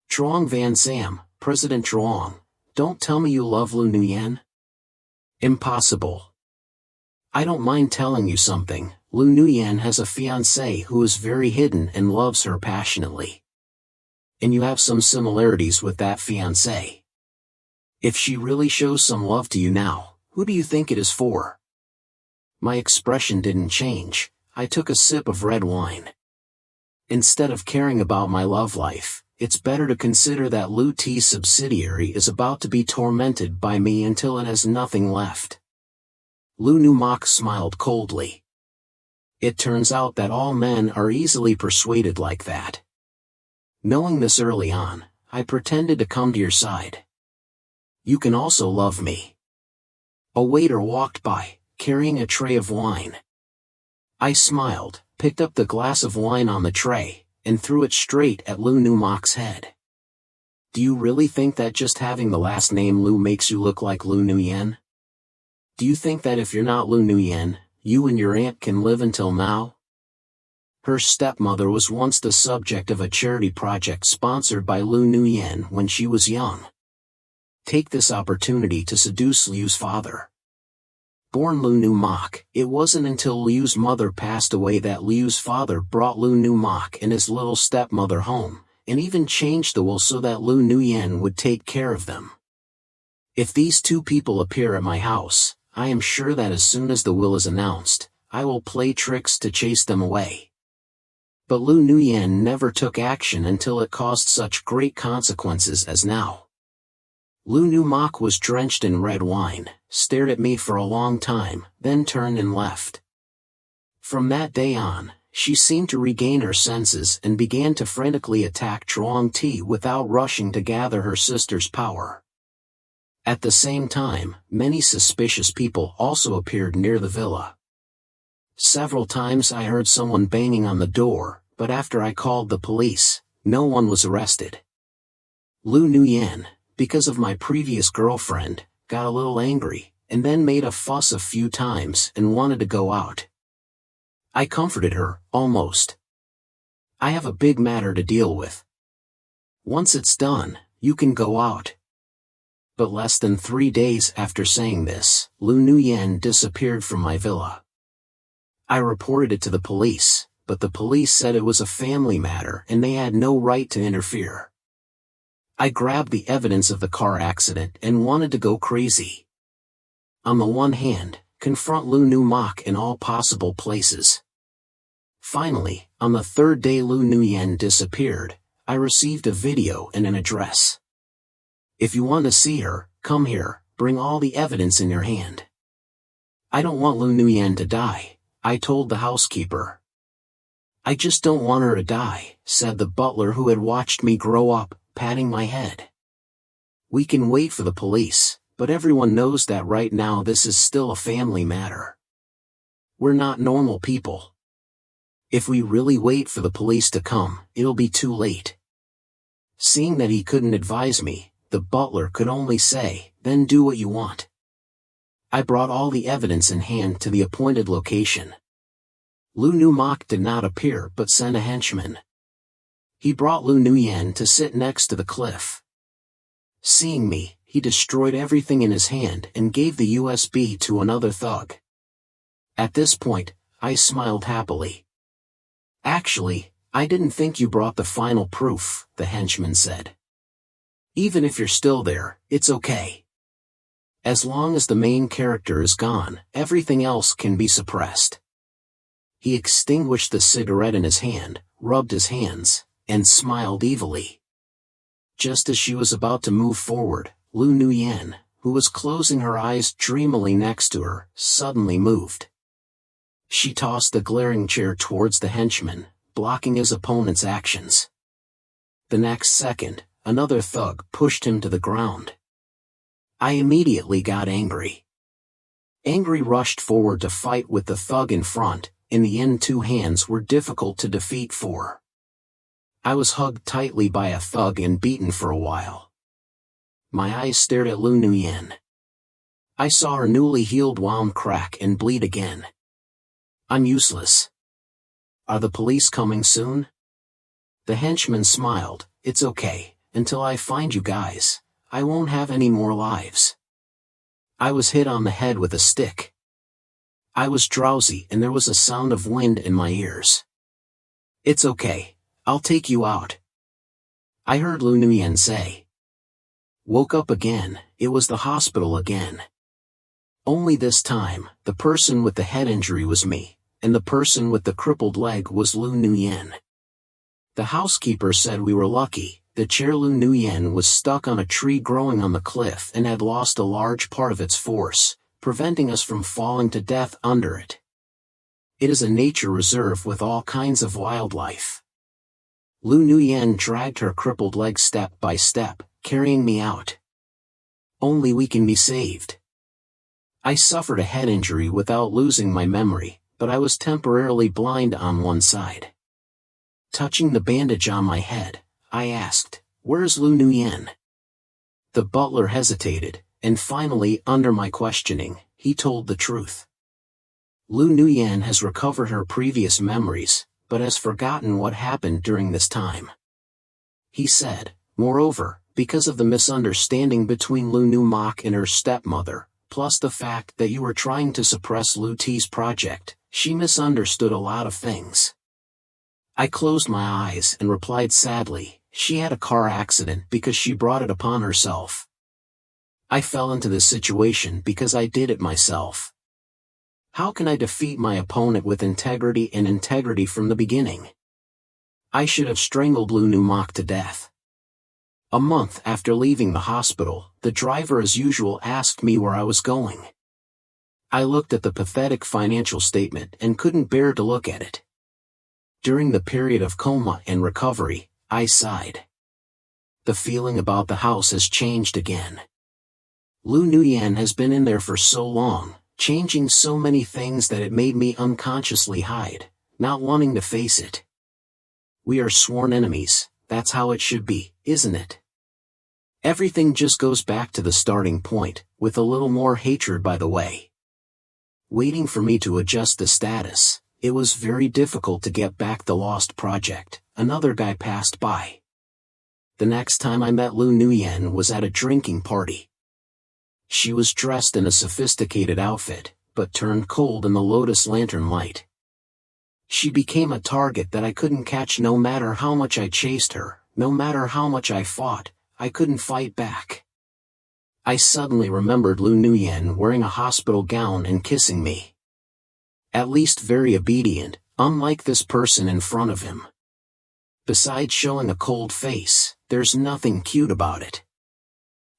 Trong Van Sam, President Trong, don't tell me you love Lu Nuyen? Impossible. I don't mind telling you something, Lu Nuyen has a fiancé who is very hidden and loves her passionately. And you have some similarities with that fiancé. If she really shows some love to you now, who do you think it is for? My expression didn't change. I took a sip of red wine. Instead of caring about my love life, it's better to consider that Lu Ti's subsidiary is about to be tormented by me until it has nothing left. Lu Nu Mak smiled coldly. It turns out that all men are easily persuaded like that. Knowing this early on, I pretended to come to your side. You can also love me. A waiter walked by, carrying a tray of wine. I smiled, picked up the glass of wine on the tray, and threw it straight at Lu Nu Mak's head. Do you really think that just having the last name Lu makes you look like Lu Nuyen? Do you think that if you're not Lu Nuyen, you and your aunt can live until now? Her stepmother was once the subject of a charity project sponsored by Lu Nuyen when she was young. Take this opportunity to seduce Liu's father. Born Lu Nu Mak, it wasn't until Liu's mother passed away that Liu's father brought Lu Nu Mak and his little stepmother home, and even changed the will so that Lu Nuyen would take care of them. If these two people appear at my house, I am sure that as soon as the will is announced, I will play tricks to chase them away. But Lu Nuyen never took action until it caused such great consequences as now. Lu Nu Mak was drenched in red wine, stared at me for a long time, then turned and left. From that day on, she seemed to regain her senses and began to frantically attack Truong Ti without rushing to gather her sister's power. At the same time, many suspicious people also appeared near the villa. Several times I heard someone banging on the door, but after I called the police, no one was arrested. Lu Nuyen, because of my previous girlfriend, got a little angry, and then made a fuss a few times and wanted to go out. I comforted her, almost. I have a big matter to deal with. Once it's done, you can go out. But less than 3 days after saying this, Lu Nuyen disappeared from my villa. I reported it to the police, but the police said it was a family matter and they had no right to interfere. I grabbed the evidence of the car accident and wanted to go crazy. On the one hand, confront Lu Nu Mak in all possible places. Finally, on the 3rd day Lu Nuyen disappeared, I received a video and an address. If you want to see her, come here, bring all the evidence in your hand. I don't want Lu Nuyen to die, I told the housekeeper. I just don't want her to die, said the butler who had watched me grow up, patting my head. We can wait for the police, but everyone knows that right now this is still a family matter. We're not normal people. If we really wait for the police to come, it'll be too late. Seeing that he couldn't advise me, the butler could only say, then do what you want. I brought all the evidence in hand to the appointed location. Lu Nu Mak did not appear but sent a henchman. He brought Lu Nuyen to sit next to the cliff. Seeing me, he destroyed everything in his hand and gave the USB to another thug. At this point, I smiled happily. Actually, I didn't think you brought the final proof, the henchman said. Even if you're still there, it's okay. As long as the main character is gone, everything else can be suppressed. He extinguished the cigarette in his hand, rubbed his hands, and smiled evilly. Just as she was about to move forward, Lu Nuyen, who was closing her eyes dreamily next to her, suddenly moved. She tossed the glaring chair towards the henchman, blocking his opponent's actions. The next second, another thug pushed him to the ground. I immediately got angry. Angry rushed forward to fight with the thug in front. In the end, 2 hands were difficult to defeat 4. I was hugged tightly by a thug and beaten for a while. My eyes stared at Lu Nuyen. I saw her newly healed wound crack and bleed again. I'm useless. Are the police coming soon? The henchman smiled. It's okay, until I find you guys, I won't have any more lives. I was hit on the head with a stick. I was drowsy and there was a sound of wind in my ears. It's okay, I'll take you out. I heard Lu Nuyen say. Woke up again, it was the hospital again. Only this time, the person with the head injury was me, and the person with the crippled leg was Lu Nuyen. The housekeeper said we were lucky. The chair Lu Nuyen was stuck on a tree growing on the cliff and had lost a large part of its force, preventing us from falling to death under it. It is a nature reserve with all kinds of wildlife. Lu Nuyen dragged her crippled leg step by step, carrying me out. Only we can be saved. I suffered a head injury without losing my memory, but I was temporarily blind on one side. Touching the bandage on my head, I asked, "Where's Lu Nuyen?" The butler hesitated, and finally, under my questioning, he told the truth. Lu Nuyen has recovered her previous memories, but has forgotten what happened during this time. He said, moreover, because of the misunderstanding between Lu Nu Mok and her stepmother, plus the fact that you were trying to suppress Lu Ti's project, she misunderstood a lot of things. I closed my eyes and replied sadly, she had a car accident because she brought it upon herself. I fell into this situation because I did it myself. How can I defeat my opponent with integrity and integrity from the beginning? I should have strangled Lu Nu Mok to death. A month after leaving the hospital, the driver as usual asked me where I was going. I looked at the pathetic financial statement and couldn't bear to look at it. During the period of coma and recovery, I sighed. The feeling about the house has changed again. Lu Nuyen has been in there for so long, changing so many things that it made me unconsciously hide, not wanting to face it. We are sworn enemies, that's how it should be, isn't it? Everything just goes back to the starting point, with a little more hatred by the way. Waiting for me to adjust the status, it was very difficult to get back the lost project. Another guy passed by. The next time I met Lu Nuyen was at a drinking party. She was dressed in a sophisticated outfit, but turned cold in the lotus lantern light. She became a target that I couldn't catch no matter how much I chased her, no matter how much I fought, I couldn't fight back. I suddenly remembered Lu Nuyen wearing a hospital gown and kissing me. At least very obedient, unlike this person in front of him. Besides showing a cold face, there's nothing cute about it.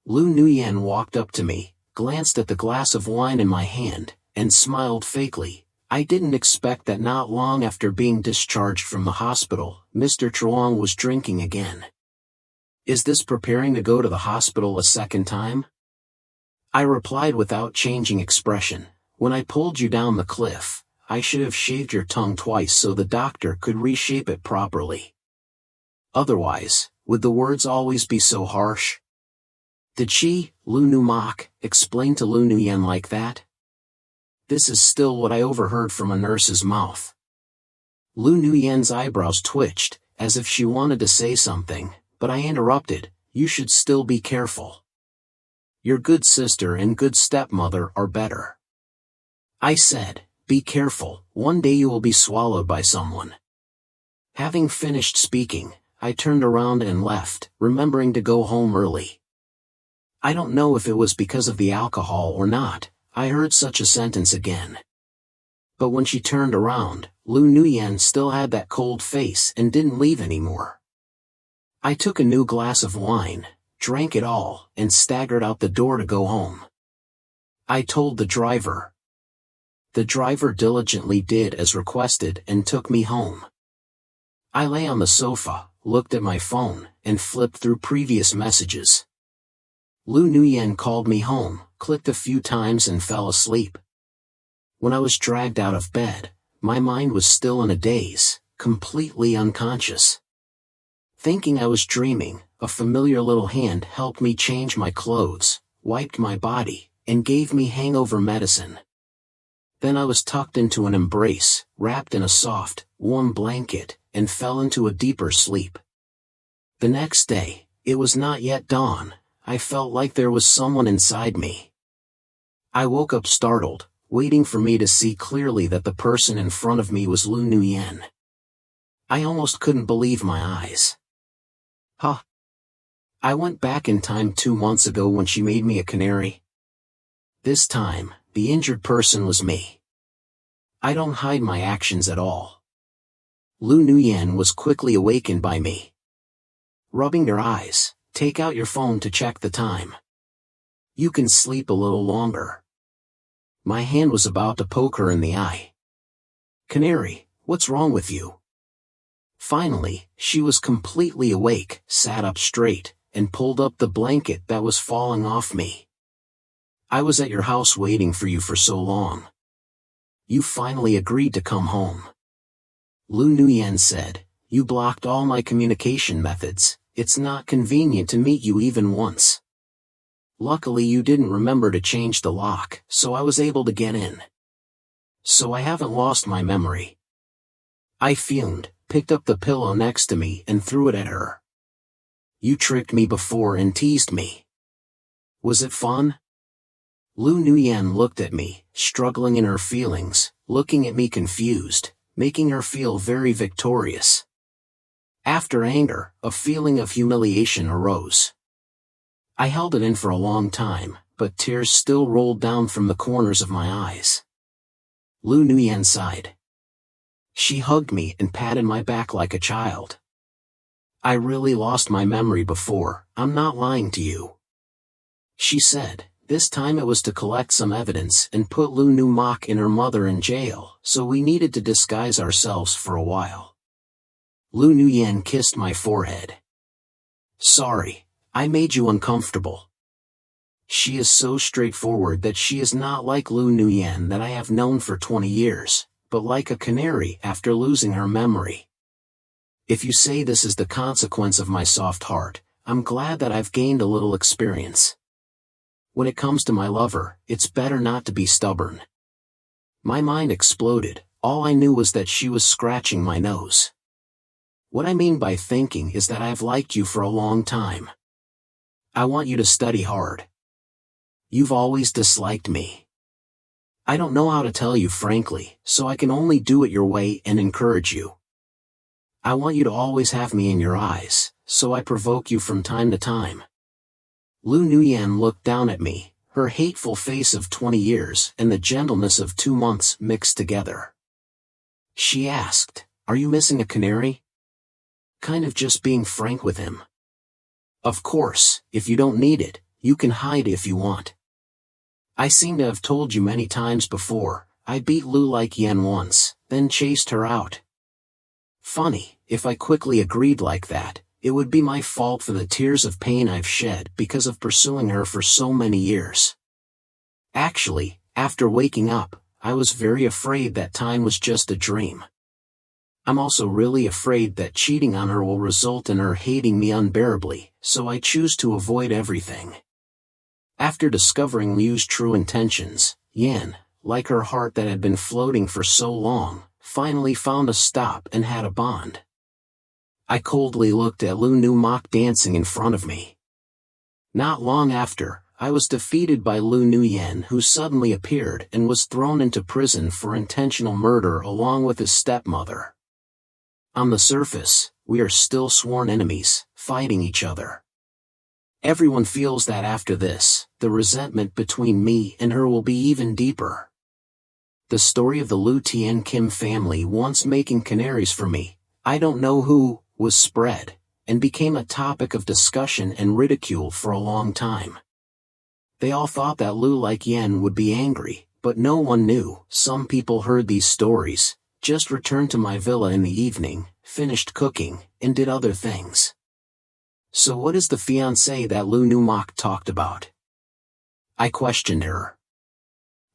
Lu Nuyen walked up to me, glanced at the glass of wine in my hand, and smiled fakely. I didn't expect that not long after being discharged from the hospital, Mr. Truong was drinking again. Is this preparing to go to the hospital a second time? I replied without changing expression, when I pulled you down the cliff, I should have shaved your tongue twice so the doctor could reshape it properly. Otherwise, would the words always be so harsh? Did she, Lu Nu Mok, explain to Lu Nuyen like that? This is still what I overheard from a nurse's mouth. Lu Nuyen's eyebrows twitched, as if she wanted to say something, but I interrupted, you should still be careful. Your good sister and good stepmother are better. I said, be careful, one day you will be swallowed by someone. Having finished speaking, I turned around and left, remembering to go home early. I don't know if it was because of the alcohol or not, I heard such a sentence again. But when she turned around, Lu Nuyen still had that cold face and didn't leave anymore. I took a new glass of wine, drank it all, and staggered out the door to go home. I told the driver. The driver diligently did as requested and took me home. I lay on the sofa, looked at my phone, and flipped through previous messages. Lu Nguyen called me home, clicked a few times and fell asleep. When I was dragged out of bed, my mind was still in a daze, completely unconscious. Thinking I was dreaming, a familiar little hand helped me change my clothes, wiped my body, and gave me hangover medicine. Then I was tucked into an embrace, wrapped in a soft, warm blanket, and fell into a deeper sleep. The next day, it was not yet dawn. I felt like there was someone inside me. I woke up startled, waiting for me to see clearly that the person in front of me was Lu Nguyen. I almost couldn't believe my eyes. Huh. I went back in time 2 months ago when she made me a canary. This time, the injured person was me. I don't hide my actions at all. Lu Nguyen was quickly awakened by me. Rubbing your eyes, take out your phone to check the time. You can sleep a little longer. My hand was about to poke her in the eye. Canary, what's wrong with you? Finally, she was completely awake, sat up straight, and pulled up the blanket that was falling off me. I was at your house waiting for you for so long. You finally agreed to come home. Lu Nguyen said, you blocked all my communication methods. It's not convenient to meet you even once. Luckily you didn't remember to change the lock, so I was able to get in. So I haven't lost my memory. I fumed, picked up the pillow next to me and threw it at her. You tricked me before and teased me. Was it fun? Lu Nguyen looked at me, struggling in her feelings, looking at me confused, making her feel very victorious. After anger, a feeling of humiliation arose. I held it in for a long time, but tears still rolled down from the corners of my eyes. Lu Nguyen sighed. She hugged me and patted my back like a child. I really lost my memory before, I'm not lying to you. She said, this time it was to collect some evidence and put Lu Nu Mok and her mother in jail, so we needed to disguise ourselves for a while. Lu Nguyen kissed my forehead. Sorry, I made you uncomfortable. She is so straightforward that she is not like Lu Nguyen that I have known for 20 years, but like a canary after losing her memory. If you say this is the consequence of my soft heart, I'm glad that I've gained a little experience. When it comes to my lover, it's better not to be stubborn. My mind exploded, all I knew was that she was scratching my nose. What I mean by thinking is that I've liked you for a long time. I want you to study hard. You've always disliked me. I don't know how to tell you frankly, so I can only do it your way and encourage you. I want you to always have me in your eyes, so I provoke you from time to time. Lu Nguyen looked down at me, her hateful face of 20 years and the gentleness of 2 months mixed together. She asked, are you missing a canary? Kind of just being frank with him. Of course, if you don't need it, you can hide if you want. I seem to have told you many times before, I beat Lu like yen once, then chased her out. Funny, if I quickly agreed like that, it would be my fault for the tears of pain I've shed because of pursuing her for so many years. Actually, after waking up, I was very afraid that time was just a dream. I'm also really afraid that cheating on her will result in her hating me unbearably, so I choose to avoid everything. After discovering Liu's true intentions, Yan, like her heart that had been floating for so long, finally found a stop and had a bond. I coldly looked at Lu Nu Mok dancing in front of me. Not long after, I was defeated by Lu Nguyen, who suddenly appeared and was thrown into prison for intentional murder along with his stepmother. On the surface, we are still sworn enemies, fighting each other. Everyone feels that after this, the resentment between me and her will be even deeper. The story of the Lu Tien Kim family once making canaries for me, I don't know who, was spread, and became a topic of discussion and ridicule for a long time. They all thought that Lu Likyan would be angry, but no one knew. Some people heard these stories, just returned to my villa in the evening, finished cooking, and did other things. So what is the fiancé that Lu Numak talked about? I questioned her.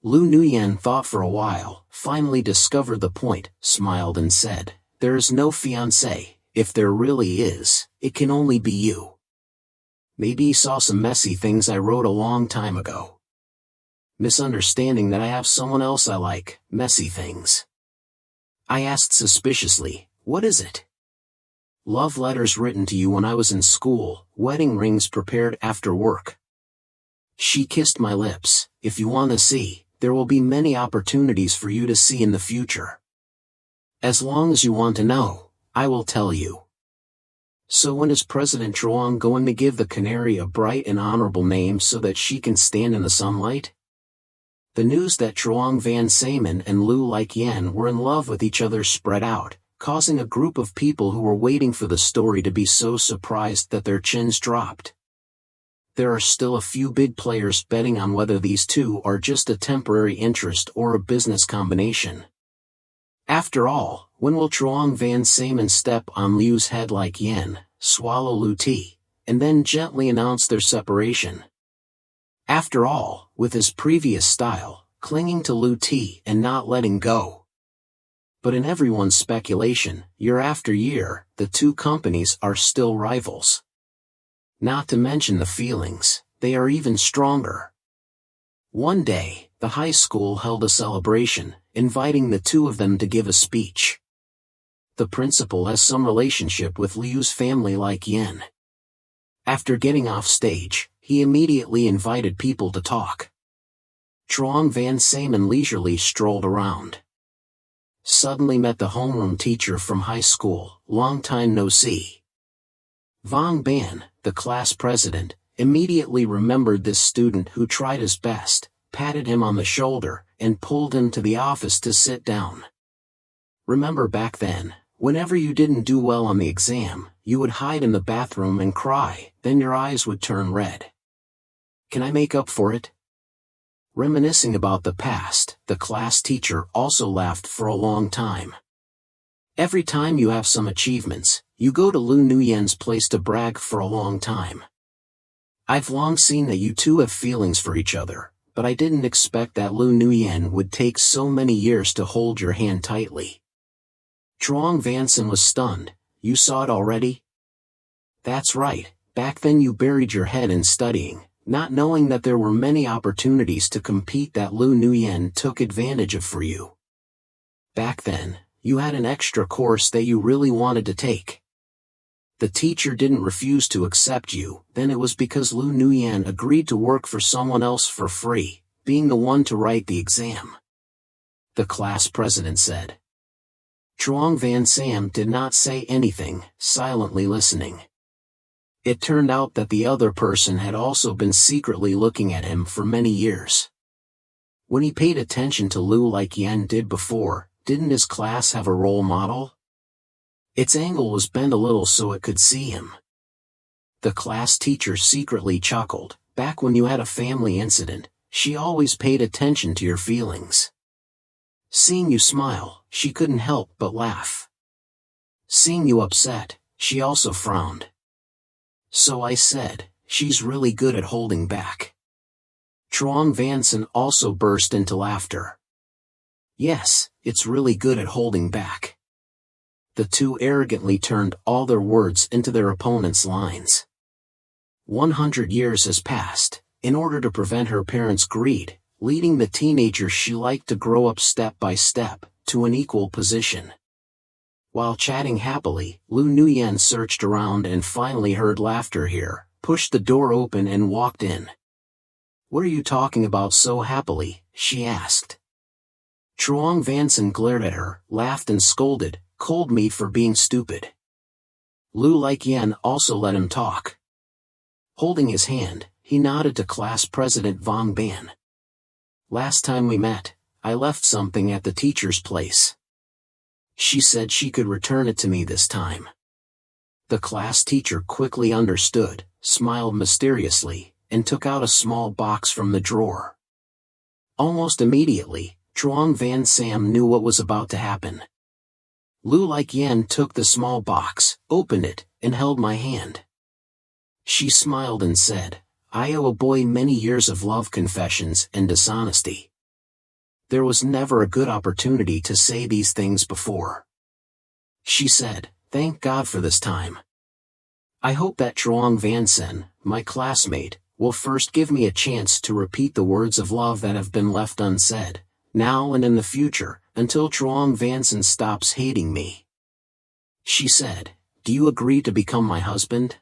Lu Nuyen thought for a while, finally discovered the point, smiled and said, "There is no fiancé. If there really is, it can only be you. Maybe he saw some messy things I wrote a long time ago. Misunderstanding that I have someone else I like, messy things." I asked suspiciously, "What is it?" "Love letters written to you when I was in school, wedding rings prepared after work." She kissed my lips. "If you want to see, there will be many opportunities for you to see in the future. As long as you want to know, I will tell you." So when is President Truong going to give the canary a bright and honorable name so that she can stand in the sunlight? The news that Truong Van Saman and Lu Likyan were in love with each other spread out, causing a group of people who were waiting for the story to be so surprised that their chins dropped. There are still a few big players betting on whether these two are just a temporary interest or a business combination. After all, when will Truong Van Saman step on Liu's head like Yen, swallow Lu Ti, and then gently announce their separation? After all, with his previous style, clinging to Lu Ti and not letting go. But in everyone's speculation, year after year, the two companies are still rivals. Not to mention the feelings, they are even stronger. One day, the high school held a celebration, inviting the two of them to give a speech. The principal has some relationship with Liu's family like Yen. After getting off stage, he immediately invited people to talk. Truong Van Saman leisurely strolled around. Suddenly met the homeroom teacher from high school, long time no see. Vong Ban, the class president, immediately remembered this student who tried his best, patted him on the shoulder, and pulled him to the office to sit down. "Remember back then, whenever you didn't do well on the exam, you would hide in the bathroom and cry, then your eyes would turn red. Can I make up for it?" Reminiscing about the past, the class teacher also laughed for a long time. "Every time you have some achievements, you go to Lu Nuyen's place to brag for a long time. I've long seen that you two have feelings for each other, but I didn't expect that Lu Nuyen would take so many years to hold your hand tightly." Truong Vanson was stunned. "You saw it already?" "That's right, back then you buried your head in studying, not knowing that there were many opportunities to compete that Lu Nuyen took advantage of for you. Back then, you had an extra course that you really wanted to take. The teacher didn't refuse to accept you, then it was because Lu Nuyen agreed to work for someone else for free, being the one to write the exam," the class president said. Truong Van Sam did not say anything, silently listening. It turned out that the other person had also been secretly looking at him for many years. When he paid attention to Lu like Yen did before, didn't his class have a role model? Its angle was bent a little so it could see him. The class teacher secretly chuckled. "Back when you had a family incident, she always paid attention to your feelings. Seeing you smile, she couldn't help but laugh. Seeing you upset, she also frowned. So I said, she's really good at holding back." Truong Vanson also burst into laughter. "Yes, it's really good at holding back." The two arrogantly turned all their words into their opponent's lines. 100 years has passed. In order to prevent her parents' greed, leading the teenager she liked to grow up step by step, to an equal position. While chatting happily, Lu Nuyen searched around and finally heard laughter here, pushed the door open and walked in. "What are you talking about so happily?" she asked. Truong Vanson glared at her, laughed and scolded, "Cold me for being stupid." Lu like Yen also let him talk. Holding his hand, he nodded to class president Vong Ban. "Last time we met, I left something at the teacher's place. She said she could return it to me this time. The class teacher quickly understood, smiled mysteriously, and took out a small box from the drawer. Almost immediately, Truong Van Sam knew what was about to happen. Lu Like Yen took the small box, opened it, and held my hand. She smiled and said, "I owe a boy many years of love confessions and dishonesty. There was never a good opportunity to say these things before." She said, "Thank God for this time. I hope that Truong Van Sen, my classmate, will first give me a chance to repeat the words of love that have been left unsaid, now and in the future, until Truong Van Sen stops hating me." She said, "Do you agree to become my husband?"